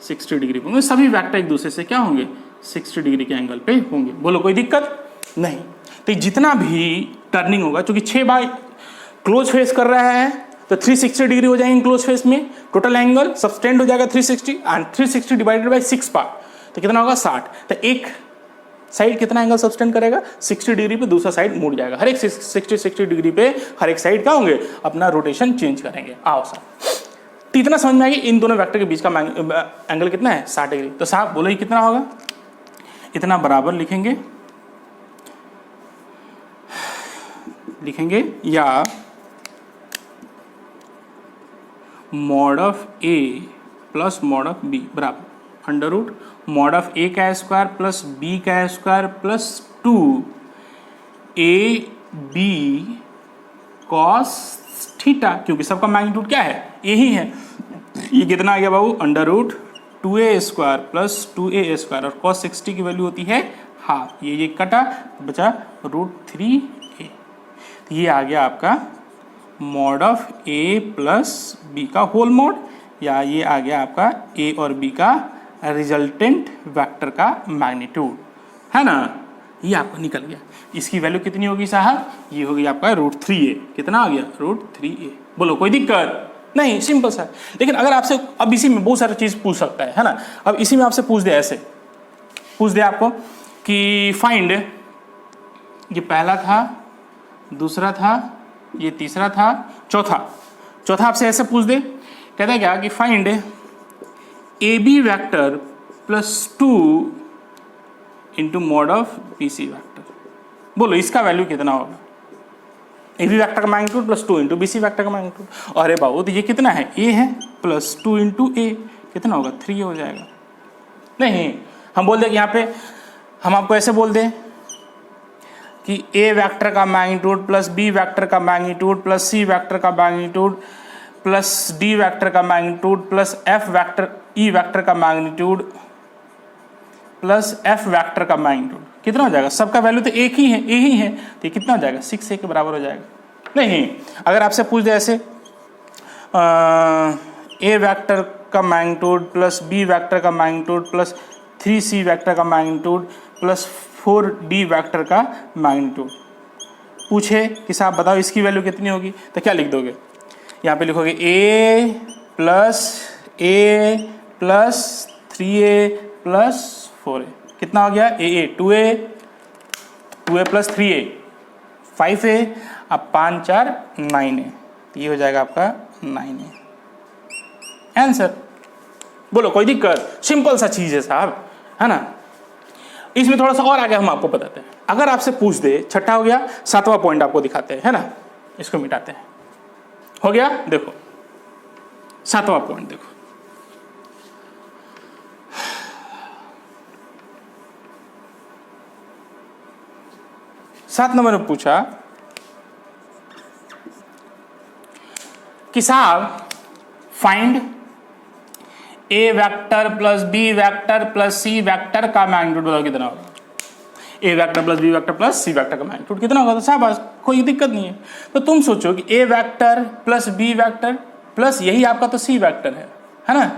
60 डिग्री पे होंगे, सभी वेक्टर एक दूसरे से क्या होंगे, 60 डिग्री के एंगल पे होंगे। बोलो कोई दिक्कत नहीं। तो जितना भी टर्निंग होगा, चूंकि 6 बार क्लोज फेस कर रहा है तो 360 डिग्री हो जाएंगे क्लोज फेस में, टोटल एंगल सब्सटेंड हो जाएगा 360 एंड 360 डिवाइडेड बाय 6 पार्ट, तो कितना होगा 60। तो एक साइड कितना एंगल सब्सटेंड करेगा, 60 डिग्री पे, दूसरा साइड मुड़ जाएगा। हर एक 60 डिग्री पे हर एक साइड क्या होंगे, अपना रोटेशन चेंज करेंगे। आओ साहब, तो इतना समझ में आ गया इन दोनों वेक्टर के बीच का एंगल कितना है, 60 डिग्री। तो साहब बोलो ये कितना होगा, इतना बराबर लिखेंगे या mod of A plus mod of B बराबर अंडर रूट मॉड ऑफ ए का स्क्वायर प्लस बी का square plus 2 A B cos theta, क्योंकि सबका मैग्नीट्यूड क्या है, यही है। ये कितना आ गया बाबू, under root 2a square plus 2a square, और cos 60 की वैल्यू होती है हाफ, ये कटा बचा √3a। तो ये आ गया आपका mod of a plus B का होल मॉड, या ये आ गया आपका a और b का रिजल्टेंट वेक्टर का मैग्नीट्यूड, है ना। ये आपका निकल गया। इसकी वैल्यू कितनी होगी साहब, ये होगी आपका √3a। कितना आ गया, √3a। बोलो कोई दिक्कत नहीं, सिंपल सा। लेकिन अगर आपसे अब इसी में बहुत सारी चीज़ पूछ सकता है ना। अब इसी में आपसे पूछ दे, ऐसे पूछ दे आपको कि फाइंड, ये पहला था, दूसरा था, ये तीसरा था, चौथा आपसे ऐसे पूछ दे, कहता है क्या कि find A B vector plus 2 into mod of B C vector. बोलो इसका वैल्यू कितना होगा, ए बी वैक्टर का magnitude plus 2 into B C vector का मैग्नीट्यूड। अरे बाबू तो ये कितना है, ए है प्लस 2 इंटू ए, कितना होगा 3 हो जाएगा। नहीं, हम बोल दें कि यहाँ पे हम आपको ऐसे बोल दें कि ए वैक्टर का मैग्नीट्यूड प्लस बी वैक्टर का मैग्नीट्यूड प्लस सी वैक्टर का मैग्नीट्यूड प्लस डी वैक्टर का magnitude plus F vector E vector का मैग्नीट्यूड प्लस एफ वैक्टर का मैग्नीट्यूड कितना हो जाएगा, सबका वैल्यू तो एक ही है, ए ही है, तो ये कितना हो जाएगा 6a के बराबर हो जाएगा। नहीं, अगर आपसे पूछ दे ऐसे ए वैक्टर का मैग्नीट्यूड प्लस बी वैक्टर का मैग्नीट्यूड प्लस 3c वैक्टर का मैग्नीट्यूड प्लस 4d वैक्टर का मैग्नीट्यूड, पूछे कि साहब बताओ इसकी वैल्यू कितनी होगी, तो क्या लिख दोगे, यहाँ पे लिखोगे a plus 3a plus 4a, कितना हो गया a 2a plus 3a 5a, अब 5 4 9a, तो ये हो जाएगा आपका 9a आंसर। बोलो कोई दिक्कत, सिंपल सा चीज़ है साहब, है ना। इसमें थोड़ा सा और आगे हम आपको बताते हैं। अगर आपसे पूछ दे, छठा हो गया, 7वां पॉइंट आपको दिखाते हैं, है ना, इसको मिटाते हैं। हो गया, देखो 7वां पॉइंट देखो, सात नंबर में पूछा कि साहब find A vector plus B vector plus C vector का मैग्नीट्यूड बताओ कितना होगा। A vector plus B vector plus C vector का मैग्नीट्यूड कितना होगा, तो साहब कोई दिक्कत नहीं है। तो तुम सोचो कि A vector plus B vector plus यही आपका तो सी वेक्टर है ना,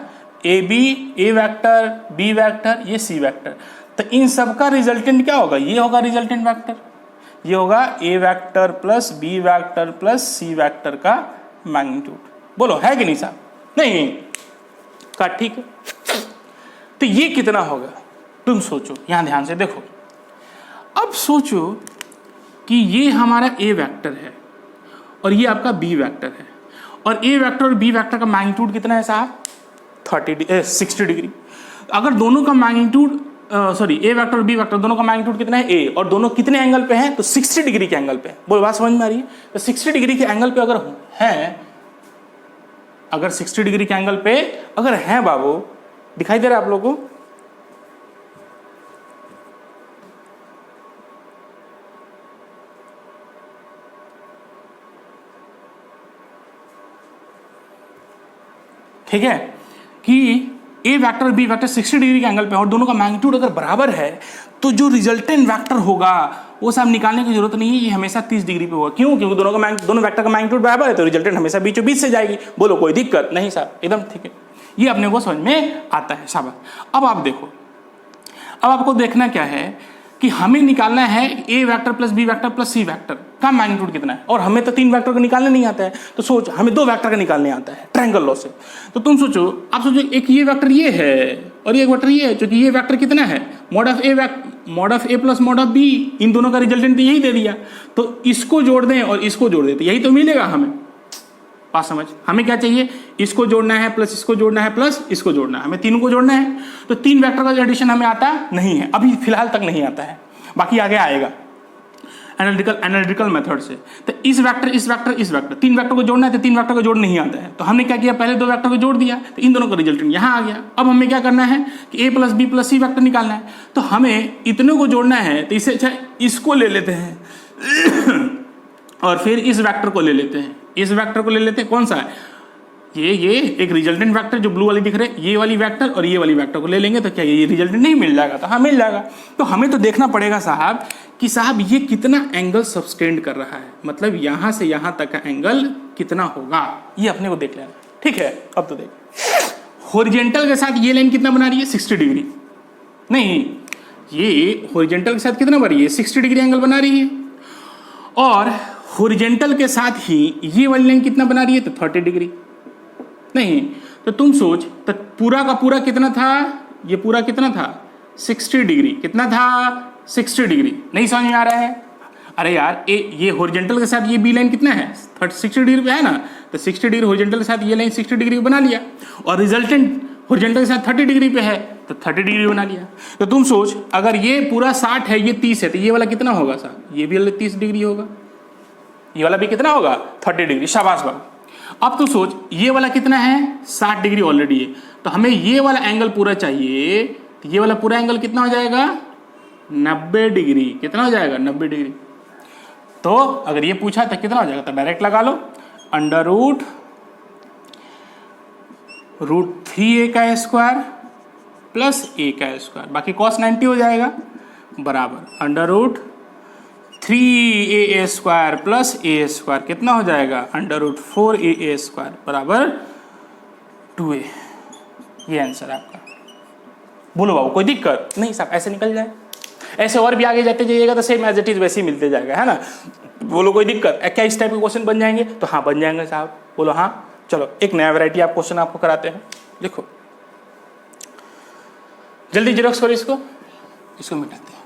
A B A vector B vector ये सी वेक्टर, तो इन सब का रिजल्टेंट क्या होगा, ये होगा रिजल्टेंट वेक्टर, ये होगा A vector plus B vector plus C vector का मैग्नीट्यूड। बोलो है कि नहीं साहब, नहीं का, ठीक है। तो ये कितना होगा, तुम सोचो, यहां ध्यान से देखो। अब सोचो कि ये हमारा ए वेक्टर है और ये आपका बी वेक्टर है, और ए वेक्टर और बी वेक्टर का मैग्नीट्यूड कितना है साहब 60 डिग्री। अगर दोनों का मैग्नीट्यूड ए वेक्टर और बी वेक्टर दोनों का मैग्नीट्यूड कितना है ए, और दोनों कितने एंगल पे हैं, तो 60 डिग्री के एंगल पे। बोलो बात समझ में आ रही है। तो 60 डिग्री के एंगल पे अगर है, अगर 60 डिग्री के एंगल पे अगर है बाबू, दिखाई दे रहा है आप लोगों को, ठीक है, कि ए वेक्टर और बी वेक्टर 60 डिग्री के एंगल पे और दोनों का मैग्नीट्यूड अगर बराबर है, तो जो रिजल्टेंट वेक्टर होगा वो सब निकालने की जरूरत नहीं है, ये हमेशा 30 डिग्री पे होगा। क्यों? क्योंकि दोनों वेक्टर का मैग्नीट्यूड बराबर है, तो रिजल्टेंट हमेशा बीचों बीच से जाएगी। बोलो कोई दिक्कत नहीं साहब, एकदम ठीक है, ये अपने को समझ में आता है। शाबाश। अब आप देखो, अब आपको देखना क्या है कि हमें निकालना है A vector plus B vector plus C vector का मैग्नीट्यूड कितना है, और हमें तो 3 वेक्टर का निकालने नहीं आता है। तो सोच, हमें 2 वेक्टर का निकालने आता है ट्रायंगल लॉ से। तो तुम सोचो, आप सोचो एक ये वेक्टर ये है और ये वेक्टर ये है, क्योंकि ये वेक्टर कितना है, mod of A plus mod of B, इन दोनों का रिजल्टेंट यही दे दिया। तो इसको जोड़ दें और इसको जोड़ देते, यही तो मिलेगा हमें। बात समझ? हमें क्या चाहिए, इसको जोड़ना है प्लस इसको जोड़ना है प्लस इसको जोड़ना है, हमें तीनों को जोड़ना है। तो 3 वेक्टर का एडिशन हमें आता नहीं है, अभी फिलहाल तक नहीं आता है, बाकी आगे आएगा एनालिटिकल मेथड से। तो इस वेक्टर 3 वेक्टर को जोड़ना है, तो 3 वेक्टर को जोड़ नहीं आता है। तो हमने क्या किया, पहले 2 वेक्टर को जोड़ दिया, तो इन दोनों का रिजल्टेंट यहाँ आ गया। अब हमें क्या करना है कि ए plus B plus C vector निकालना है। तो हमें इतने को जोड़ना है, तो इससे अच्छा इसको ले लेते हैं और फिर इस वेक्टर को ले लेते हैं, इस वेक्टर को ले लेते हैं। कौन सा है, ये एक रिजल्टेंट वेक्टर जो ब्लू वाली दिख रहे हैं, ये वाली वेक्टर और ये वाली वेक्टर को ले लेंगे, तो क्या ये रिजल्टेंट नहीं मिल जाएगा? तो हाँ मिल जाएगा। तो हमें तो देखना पड़ेगा साहब कि साहब ये कितना एंगल सबटेंड कर रहा है, मतलब यहां से यहां तक का एंगल कितना होगा, ये अपने को देख लेना। ठीक है, अब तो देख, हॉरिजॉन्टल के साथ ये लाइन कितना बना रही है, 60 डिग्री। नहीं, ये हॉरिजॉन्टल के साथ कितना बना रही है, 60 डिग्री एंगल बना रही है। और हॉरिजॉन्टल के साथ ही ये वाली लाइन कितना बना रही है, तो 30 डिग्री। नहीं, तो तुम सोच, तो पूरा का पूरा कितना था, ये पूरा कितना था, 60 डिग्री। कितना था, 60 डिग्री। नहीं समझ में आ रहा है? अरे यार, ये हॉरिजॉन्टल के साथ ये बी लाइन कितना है, 60 डिग्री पे है ना, तो 60 डिग्री हॉरिजॉन्टल के साथ ये लाइन 60 डिग्री बना लिया, और रिजल्टेंट हॉरिजॉन्टल के साथ 30 डिग्री पे है, तो 30 डिग्री बना लिया। तो तुम सोच, अगर ये पूरा 60 है, ये 30 है, तो ये वाला कितना होगा साहब, ये भी वाला 30 डिग्री होगा, ये वाला भी कितना होगा, 30 डिग्री। शाबाश बाबा। अब तो सोच, ये वाला कितना है, 60 डिग्री ऑलरेडी है, तो हमें ये वाला एंगल पूरा चाहिए, तो ये वाला पूरा एंगल कितना हो जाएगा, 90 डिग्री। कितना हो जाएगा, 90 डिग्री। तो अगर ये पूछा तो कितना हो जाएगा, तो डायरेक्ट लगा लो, अंडर रूट 3a का स्क्वायर प्लस a का स्क्वायर, बाकी cos 90 हो जाएगा, बराबर under root 3a square plus a square कितना हो जाएगा, अंडर रूट 4a स्क्वायर बराबर 2a। ये आंसर आपका। बोलो बाबू, कोई दिक्कत नहीं साहब, ऐसे निकल जाए, ऐसे और भी आगे जाते जाइएगा तो सेम एज इट इज वैसे ही मिलते जाएगा, है ना। बोलो कोई दिक्कत, क्या इस टाइप के क्वेश्चन बन जाएंगे, तो हाँ बन जाएंगे साहब। बोलो हाँ, चलो एक नया वैरायटी आप क्वेश्चन आपको कराते हैं। देखो जल्दी जेरोक्स करो, इसको मिटाते हैं।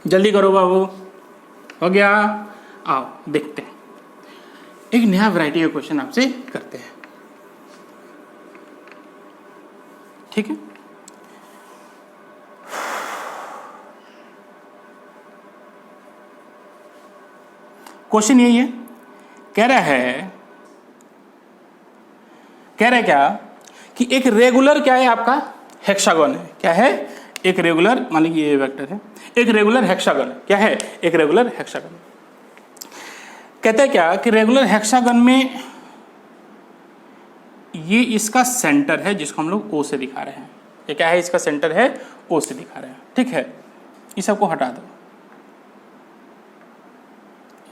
जल्दी करो बाबू, हो गया। आओ देखते हैं, एक नया वैरायटी का क्वेश्चन आपसे करते हैं, ठीक है। क्वेश्चन यही है, कह रहा है क्या कि एक रेगुलर क्या है आपका, हेक्सागन है। क्या है, एक रेगुलर, मान लीजिए ये वेक्टर है, एक रेगुलर हेक्सागन है। क्या है, एक रेगुलर हेक्सागन। कहते हैं क्या कि रेगुलर हेक्सागन में ये इसका सेंटर है, जिसको हम लोग O से दिखा रहे हैं। ये क्या है, इसका सेंटर है, O से दिखा रहे हैं, ठीक है। इस सबको हटा दो,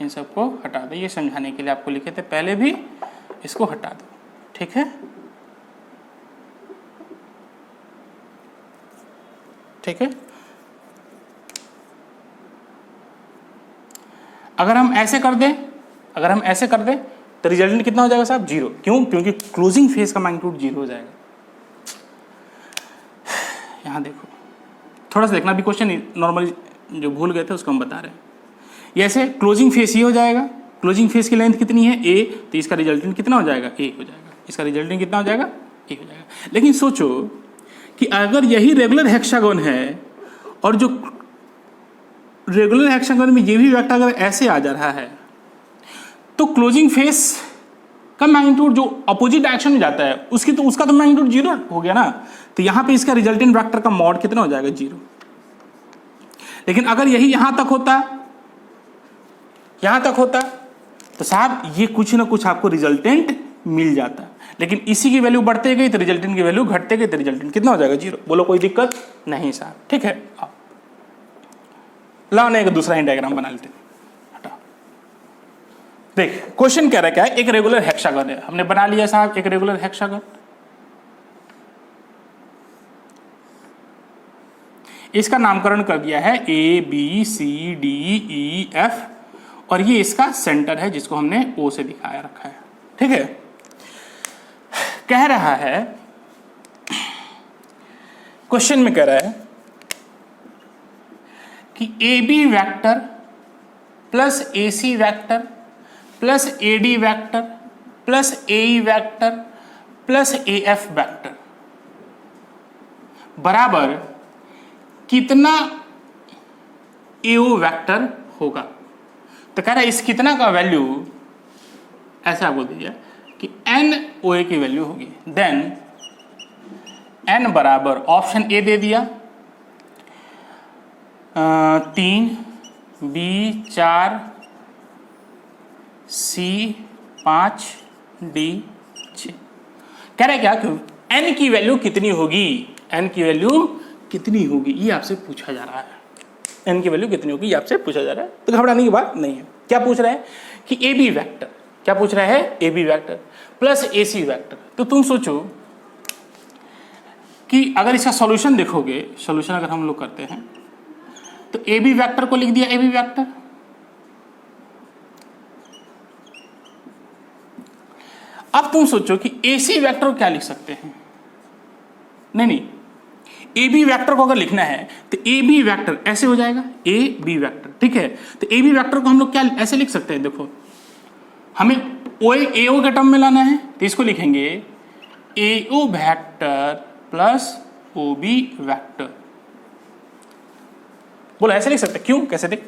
इन सबको हटा दो, ये समझाने के लिए आपको लिखे थे पहले भी, इसको हटा दो, ठीक है। ठीक है, अगर हम ऐसे कर दें, तो रिजल्टेंट कितना हो जाएगा साहब, 0। क्यों, क्योंकि क्लोजिंग फेज का मैग्नीट्यूड 0 हो जाएगा। यहां देखो, थोड़ा सा देखना, भी क्वेश्चन नॉर्मली जो भूल गए थे उसको हम बता रहे हैं। ये ऐसे क्लोजिंग फेस ये हो जाएगा, क्लोजिंग फेस की लेंथ कितनी है, a, तो इसका रिजल्टेंट कितना हो जाएगा, a हो जाएगा। इसका रिजल्टेंट कितना हो जाएगा, a हो जाएगा। लेकिन सोचो कि अगर यही रेगुलर हेक्सागन है, और जो रेगुलर हेक्सागन में ये भी वेक्टर अगर ऐसे आ जा रहा है, तो क्लोजिंग फेस का मैग्नीट्यूड जो अपोजिट डायरेक्शन में जाता है उसका तो मैग्नीट्यूड 0 हो गया ना। तो यहां पे इसका रिजल्टेंट वेक्टर का मॉड कितना हो जाएगा, 0। लेकिन अगर यही यहां तक होता तो साहब ये कुछ ना कुछ आपको रिजल्टेंट मिल जाता। लेकिन इसी की वैल्यू बढ़ते गई तो रिजल्टेंट की वैल्यू घटते गई तो रिजल्टेंट कितना हो जाएगा, 0। बोलो कोई दिक्कत नहीं साहब, ठीक है। लाओ ना एक दूसरा ही डायग्राम बना लेते हैं। देख क्वेश्चन कह रहा है क्या है, एक रेगुलर हेक्सागन है, हमने बना लिया साहब एक रेगुलर हेक्सागन। इसका नामकरण कर दिया है ABCDEF और ये इसका सेंटर है जिसको हमने O से दिखाया रखा है, ठीक है। कह रहा है क्वेश्चन में कह रहा है कि AB vector plus AC vector plus AD vector plus AE vector plus AF vector बराबर कितना AO वेक्टर होगा। तो कह रहा है इस कितना का वैल्यू ऐसा बोल दिया कि n OA की वैल्यू होगी। देन n बराबर ऑप्शन ए दे दिया 3 B 4 C 5 D 6। कह रहा है क्या कि n की वैल्यू कितनी होगी, n की वैल्यू कितनी होगी ये आपसे पूछा जा रहा है। n की वैल्यू कितनी होगी ये आपसे पूछा जा रहा है, तो घबराने की बात नहीं है। क्या पूछ रहा है कि AB वेक्टर, क्या पूछ रहा है AB vector plus AC vector. तो तुम सोचो कि अगर इसका सॉल्यूशन देखोगे, सॉल्यूशन अगर हम लोग करते हैं तो AB वेक्टर को लिख दिया AB वेक्टर, अब तुम सोचो कि AC वेक्टर को क्या लिख सकते हैं। नहीं AB वेक्टर को अगर लिखना है तो AB वेक्टर ऐसे हो जाएगा AB वेक्टर, ठीक है। तो AB वेक्टर को हम लोग क्या ऐसे लिख सकते हैं, देखो हमें AO के टर्म में लाना है तो इसको लिखेंगे AO vector plus OB vector. बोलो ऐसे लिख सकते हैं, क्यों, कैसे देख,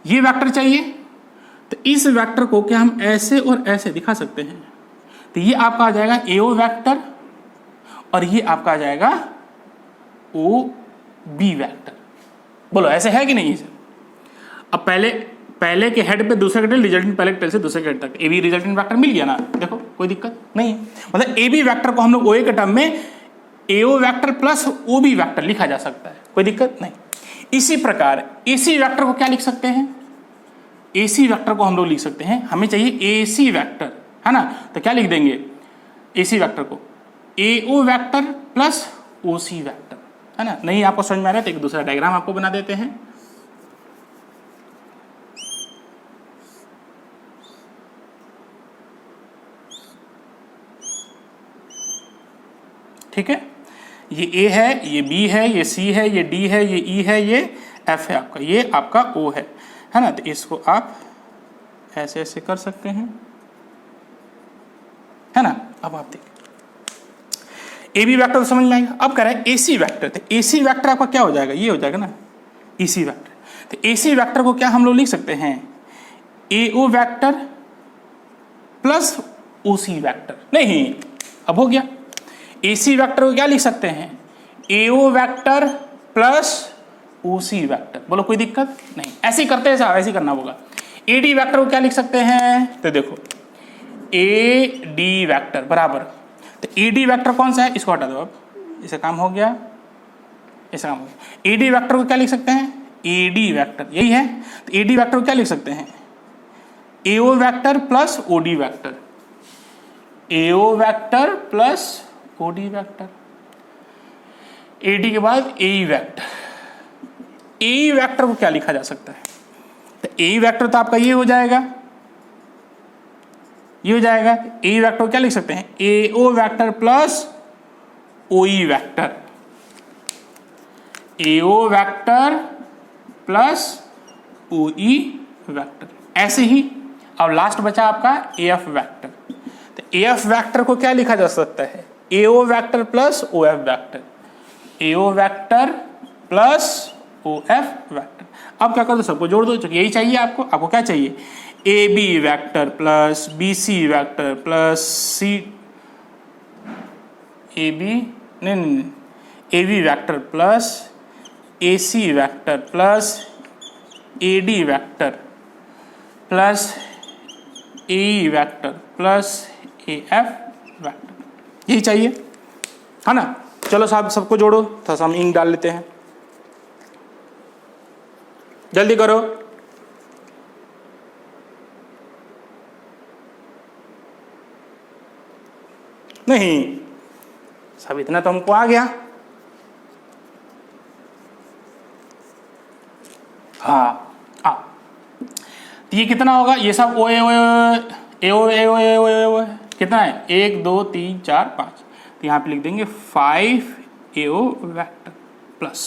ये वेक्टर चाहिए तो इस वेक्टर को क्या हम ऐसे और ऐसे दिखा सकते हैं। तो ये आपका आ जाएगा AO वेक्टर और ये आपका आ जाएगा OB वेक्टर। बोलो ऐसे है कि नहीं सर। अब पहले के हेड पे दूसरे के टेल, रिजल्टेंट पहले के टेल से दूसरे के हेड तक AB रिजल्टेंट वेक्टर मिल गया ना, देखो कोई दिक्कत नहीं है। मतलब AB वेक्टर को हम लोग OA के टर्म में AO vector plus OB vector लिखा जा सकता है, कोई दिक्कत नहीं। इसी प्रकार AC वेक्टर को क्या लिख सकते हैं, AC वेक्टर को हम लोग लिख सकते हैं, हमें चाहिए AC वेक्टर, है ना। तो क्या लिख देंगे AC वेक्टर को AO vector plus OC vector, है ना। नहीं आपको समझ में आ रहा है तो एक दूसरा डायग्राम आपको बना देते हैं। ठीक है, ये A है, ये B है, ये C है, ये D है, ये E है, ये F है आपका, ये आपका O है ना। तो इसको आप ऐसे ऐसे कर सकते हैं, है ना। अब आप देखिए AB वेक्टर तो समझ में आएगा। अब कह रहा है AC वेक्टर, तो AC वेक्टर आपका क्या हो जाएगा, ये हो जाएगा ना EC वेक्टर। तो AC वेक्टर को क्या हम लोग लिख सकते हैं AO vector plus OC vector. नहीं, अब हो गया AC वेक्टर को क्या लिख सकते हैं AO vector plus OC vector. बोलो कोई दिक्कत नहीं, ऐसे ही करते हैं साहब, ऐसे ही करना होगा। AD वेक्टर को क्या लिख सकते हैं, तो देखो AD वेक्टर बराबर, तो AD वेक्टर कौन सा है, इसको हटा दो, अब इसे काम हो गया, इसे काम हो गया। AD वेक्टर को क्या लिख सकते हैं AD वेक्टर, यही है। तो AD वेक्टर को क्या लिख सकते हैं AO vector plus OD vector, AO vector plus OD vector. AD के बाद AE वेक्टर, AE वेक्टर को क्या लिखा जा सकता है, तो AE वेक्टर तो आपका ये हो जाएगा, ये हो जाएगा। AE वेक्टर को क्या लिख सकते हैं AO vector plus OE vector, AO vector plus OE vector, ऐसे ही। अब लास्ट बचा आपका AF वेक्टर, तो AF वेक्टर को क्या लिखा जा सकता है AO vector plus OF vector, AO vector plus OF vector. अब क्या कर दो, सबको जोड़ दो, क्योंकि यही चाहिए आपको। आपको क्या चाहिए AB vector plus BC vector plus C नहीं AB vector plus AC vector plus AD vector plus AE vector plus AF vector, यही चाहिए, है ना। चलो साहब सबको जोड़ो, थोड़ा सा हम इंक डाल लेते हैं, जल्दी करो। नहीं सब इतना तो हमको आ गया। हाँ तो ये कितना होगा, ये सब ओ ए ओ ए ओ ए ओ ए ओ ए ओ कितना है 1 2 3 4 5, तो यहाँ पे लिख देंगे 5 AO वेक्टर प्लस।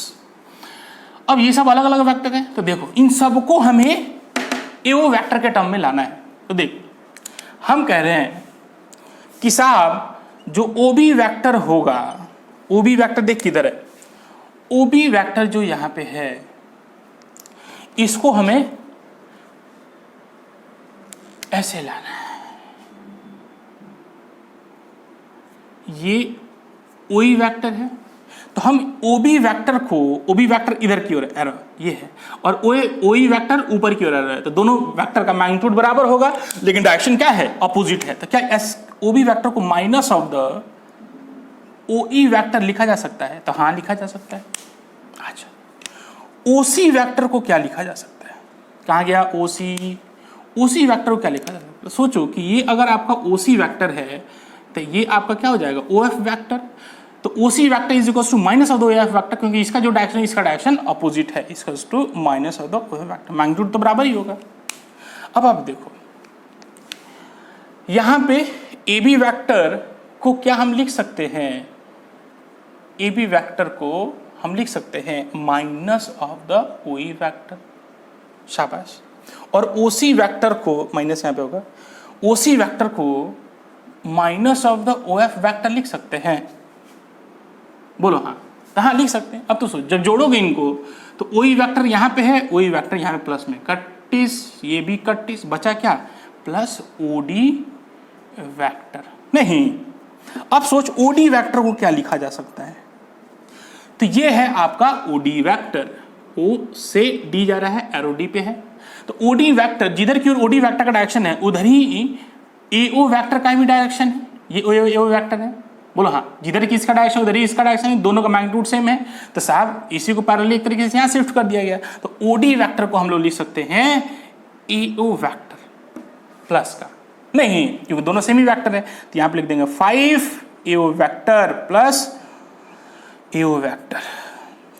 अब ये सब अलग अलग वेक्टर हैं, तो देखो इन सबको हमें AO वेक्टर के टर्म में लाना है। तो देखो हम कह रहे हैं कि साहब जो OB वेक्टर होगा, OB वेक्टर देख किधर है, OB वेक्टर जो यहाँ पे है इसको हमें ऐसे लाना है, ये OE वेक्टर है, तो हम OB वेक्टर को, OB वेक्टर इधर की ओर एरो ये है और OE वेक्टर ऊपर की ओर एरो है, तो दोनों वेक्टर का मैग्नीट्यूड बराबर होगा लेकिन डायरेक्शन क्या है, अपोजिट है। तो क्या OB वेक्टर को minus of the OE vector लिखा जा सकता है, तो हाँ लिखा जा सकता है। अच्छा OC वेक्टर को क्या लिखा जा सकता है, कहाँ गया OC वेक्टर को क्या लिखा जा सकता है। सोचो कि ये अगर आपका OC वेक्टर है तो ये आपका क्या हो जाएगा OF वेक्टर, तो OC vector is equal to minus of the OF vector, क्योंकि इसका जो डायरेक्शन है इसका डायरेक्शन अपोजिट है, इसका to minus of the OF vector, magnitude तो बराबर ही होगा। अब आप देखो यहां पे AB वेक्टर को क्या हम लिख सकते हैं, AB वेक्टर को हम लिख सकते हैं minus of the OE vector, शाबाश। और OC वेक्टर को माइनस यहाँ पे होगा, OC वेक्टर को minus of the OF vector लिख सकते हैं, बोलो हाँ, हाँ लिख सकते हैं। अब तो सोच जब जोड़ोगे इनको तो OE वेक्टर यहाँ पे है, OE वेक्टर यहाँ पे प्लस में कट्टिस, ये भी कट्टिस, बचा क्या प्लस OD वेक्टर। नहीं अब सोच OD वेक्टर को क्या लिखा जा सकता है, तो ये है आपका OD वेक्टर, O से D जा रहा है, एरो D पे है, तो OD वेक्टर जिधर की ओर OD वेक्टर का डायरेक्शन है उधर ही AO वेक्टर का भी डायरेक्शन है, ये AO वेक्टर है, बोलो हाँ, जिधर की इसका डायरेक्शन उधर ही इसका डायरेक्शन है, दोनों का मैग्नीट्यूड सेम है, तो साहब इसी को पैरेलल एक तरीके से यहाँ शिफ्ट कर दिया गया, तो OD वेक्टर को हम लोग लिख सकते हैं AO वेक्टर प्लस का, नहीं क्योंकि दोनों सेम ही वेक्टर है, तो यहाँ पे लिख देंगे 5 AO vector plus AO vector,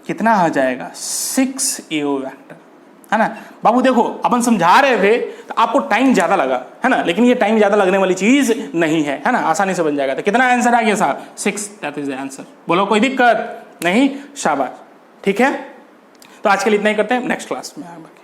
कितना आ जाएगा 6 AO वेक्टर, है ना। बाबू देखो अपन समझा रहे थे तो आपको टाइम ज्यादा लगा, है ना, लेकिन ये टाइम ज्यादा लगने वाली चीज नहीं है, है ना, आसानी से बन जाएगा। तो कितना आंसर आ गया साहब 6, दैट इज द आंसर, बोलो कोई दिक्कत नहीं, शाबाश, ठीक है। तो आज के लिए इतना ही करते हैं, नेक्स्ट क्लास में आएंगे।